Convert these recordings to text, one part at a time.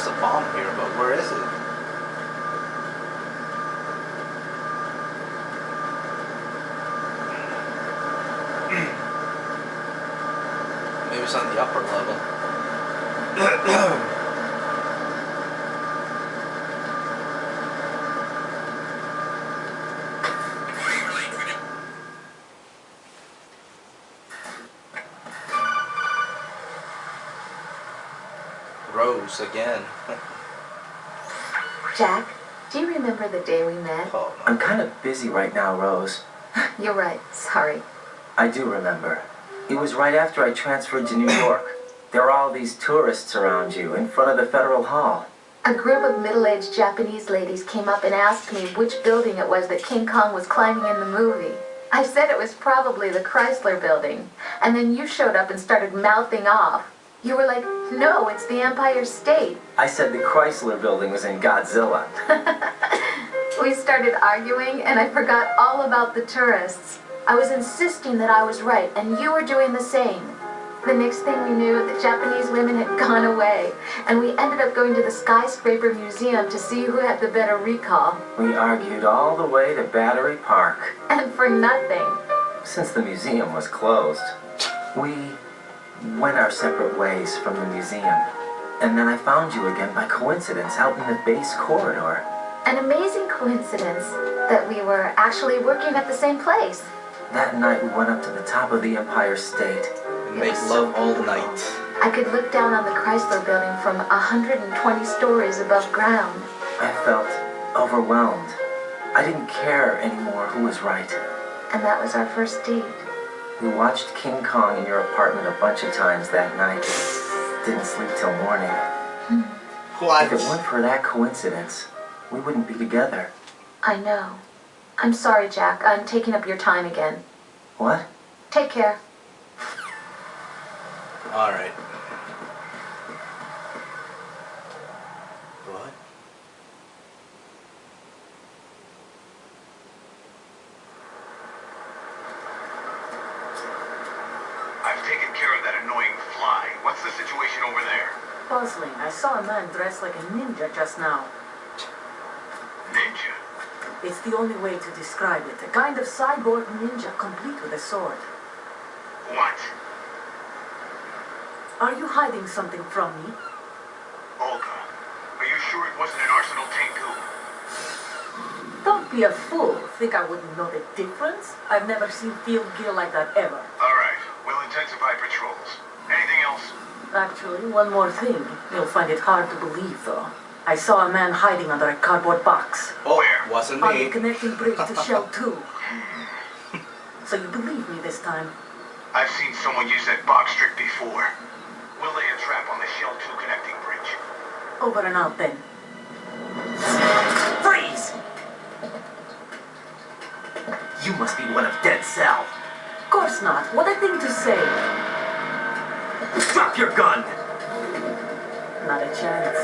there's a bomb here, but where is it? Maybe it's on the upper level. Rose again. Jack, do you remember the day we met? Oh, no. I'm kind of busy right now, Rose. You're right, sorry. I do remember. It was right after I transferred to New York. There were all these tourists around you in front of the Federal Hall. A group of middle-aged Japanese ladies came up and asked me which building it was that King Kong was climbing in the movie. I said it was probably the Chrysler Building, and then you showed up and started mouthing off. You were like, no, it's the Empire State. I said the Chrysler Building was in Godzilla. We started arguing, and I forgot all about the tourists. I was insisting that I was right, and you were doing the same. The next thing we knew, the Japanese women had gone away, and we ended up going to the Skyscraper Museum to see who had the better recall. We argued all the way to Battery Park. And for nothing. Since the museum was closed, we went our separate ways from the museum. And then I found you again by coincidence out in the base corridor. An amazing coincidence that we were actually working at the same place. That night we went up to the top of the Empire State. And make love all night. I could look down on the Chrysler Building from 120 stories above ground. I felt overwhelmed. I didn't care anymore who was right. And that was our first date. We watched King Kong in your apartment a bunch of times that night. Didn't sleep till morning. What? If it weren't for that coincidence, we wouldn't be together. I know. I'm sorry, Jack. I'm taking up your time again. What? Take care. Alright. What? I've taken care of that annoying fly. What's the situation over there? Puzzling. I saw a man dressed like a ninja just now. Ninja? It's the only way to describe it. A kind of cyborg ninja complete with a sword. What? Are you hiding something from me? Olga, are you sure it wasn't an Arsenal Tengu? Don't be a fool. Think I wouldn't know the difference? I've never seen field gear like that ever. Alright, we'll intensify patrols. Anything else? Actually, one more thing. You'll find it hard to believe, though. I saw a man hiding under a cardboard box. Oh, Where? wasn't On me. the connecting bridge to Shell 2. So you believe me this time? I've seen someone use that box trick before. We'll lay a trap on the Shell 2 connecting bridge. Over and out, then. Freeze! You must be one of Dead Cell. Of course not. What a thing to say. Drop your gun! Not a chance.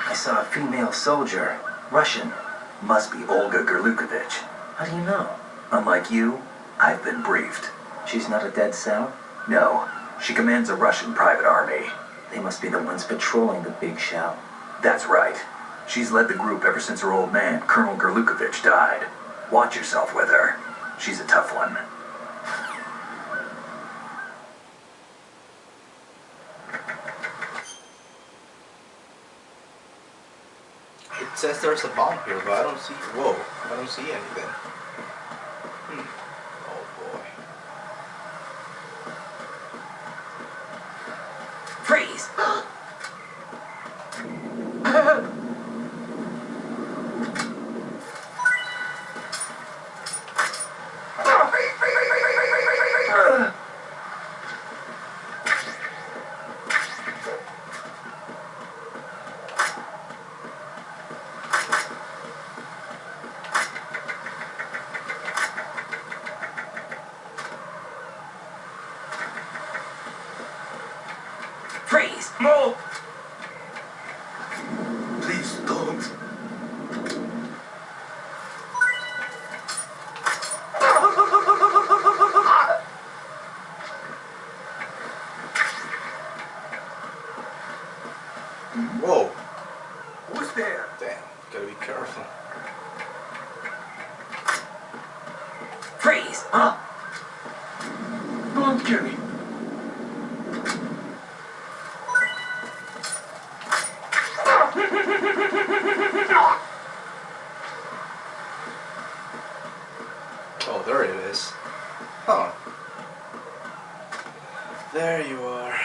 I saw a female soldier. Russian. Must be Olga Gerlukovich. How do you know? Unlike you, I've been briefed. She's not a Dead Cell? No, she commands a Russian private army. They must be the ones patrolling the big shell. That's right. She's led the group ever since her old man, Colonel Gerlukovich, died. Watch yourself with her. She's a tough one. It says there's a bomb here, but I don't see. Whoa, I don't see anything. Oh boy. Freeze! Freeze! No! Please don't. Whoa. Who's there? Damn. Gotta be careful. Freeze! Don't get me. Oh, there it is. Huh. There you are.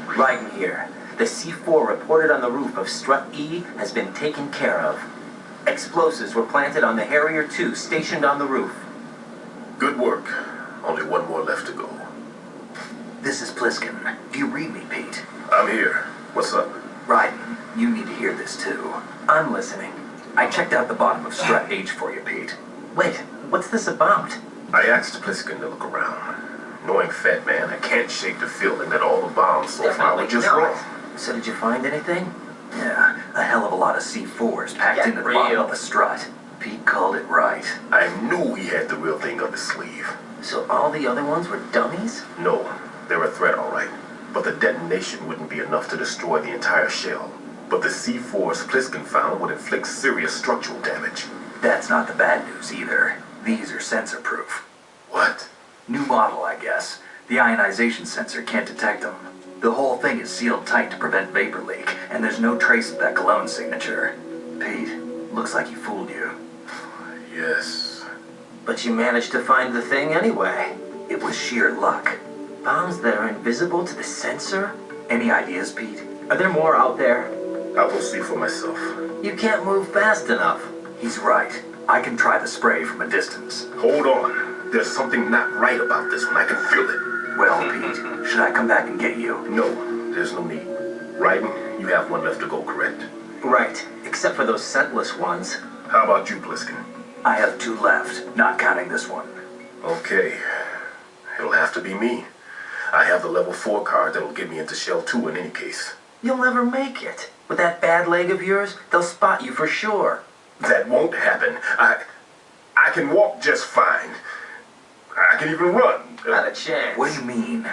Raiden here. The C4 reported on the roof of Strut E has been taken care of. Explosives were planted on the Harrier 2 stationed on the roof. Good work. Only one more left to go. This is Pliskin. Do you read me, Pete? I'm here. What's up? Raiden, you need to hear this too. I'm listening. I checked out the bottom of Strut H for you, Pete. Wait, what's this about? I asked Pliskin to look around. Knowing Fat Man, I can't shake the feeling that all the bombs so far were just wrong. So did you find anything? Yeah, a hell of a lot of C4s packed Get into the bottom real. of the strut. Pete called it right. I knew he had the real thing up his sleeve. So all the other ones were dummies? No, they're a threat, all right. But the detonation wouldn't be enough to destroy the entire shell. But the C4s Pliskin found would inflict serious structural damage. That's not the bad news either. These are sensor-proof. What? New model, I guess. The ionization sensor can't detect them. The whole thing is sealed tight to prevent vapor leak, and there's no trace of that cologne signature. Pete, looks like he fooled you. Yes. But you managed to find the thing anyway. It was sheer luck. Bombs that are invisible to the sensor? Any ideas, Pete? Are there more out there? I will see for myself. You can't move fast enough. He's right. I can try the spray from a distance. Hold on. There's something not right about this one. I can feel it. Well, Pete, should I come back and get you? No, there's no need. Raiden, you have one left to go, correct? Right, except for those scentless ones. How about you, Pliskin? I have 2 left, not counting this one. Okay. It'll have to be me. I have the level 4 card that'll get me into Shell 2 in any case. You'll never make it. With that bad leg of yours, they'll spot you for sure. That won't happen. I can walk just fine. I can even run. Not a chance. What do you mean?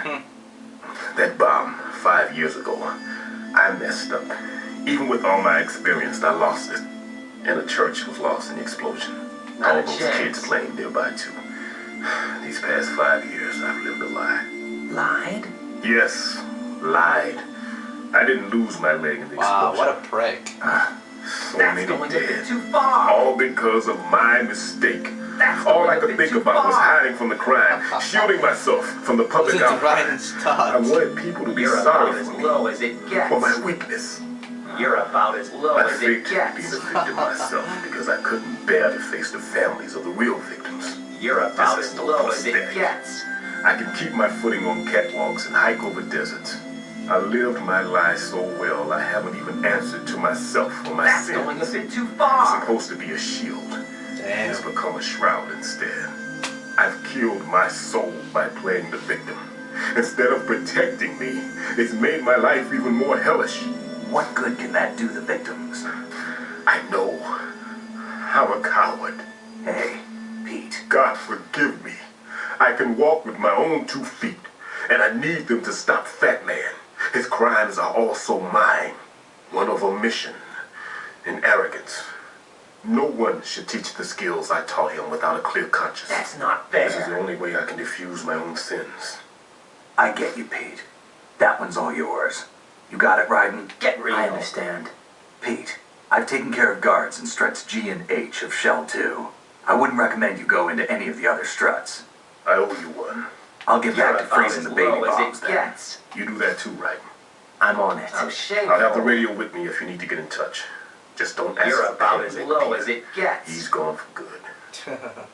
That bomb, 5 years ago, I messed up. Even with all my experience, I lost it. And a church was lost in the explosion. Not All a those chance. kids playing nearby, too. These past 5 years, I've lived a lie. Lied? Yes, lied. I didn't lose my leg in the Wow, explosion. what a prick. So That's many going a bit dead. too far. All because of my mistake. That's All going I a could bit think too about was far. hiding from the crime, shielding myself from the public Listen to outcry. Ryan's I thoughts. wanted people to be You're sorry about as for me, low as it gets. for my weakness. You're about as low I as it faked being gets. a victim myself because I couldn't bear to face the families of the real victims. You're about This as is no low as it prosthetic. gets. I can keep my footing on catwalks and hike over deserts. I lived my life so well, I haven't even answered to myself for my That's sins. going a bit too It's far. supposed to be a shield. Damn. It's become a shroud instead. I've killed my soul by playing the victim. Instead of protecting me, it's made my life even more hellish. What good can that do the victims? I know. I'm a coward. Hey, Pete. God forgive me. I can walk with my own 2 feet, and I need them to stop Fat Man. His crimes are also mine. One of omission and arrogance. No one should teach the skills I taught him without a clear conscience. That's not This is the fair. only way I can diffuse my own sins. I get you, Pete. That one's all yours. You got it, Raiden? Get real. I understand. Pete, I've taken care of guards in struts G and H of Shell 2. I wouldn't recommend you go into any of the other struts. I owe you one. I'll get You're back to about freezing as the baby low as bombs it then. gets. You do that too, right? I'm on it. Oh, shame. I'll have the radio with me if you need to get in touch. Just don't ask You're for about Pam as Lake low Peter. as it gets. He's gone for good.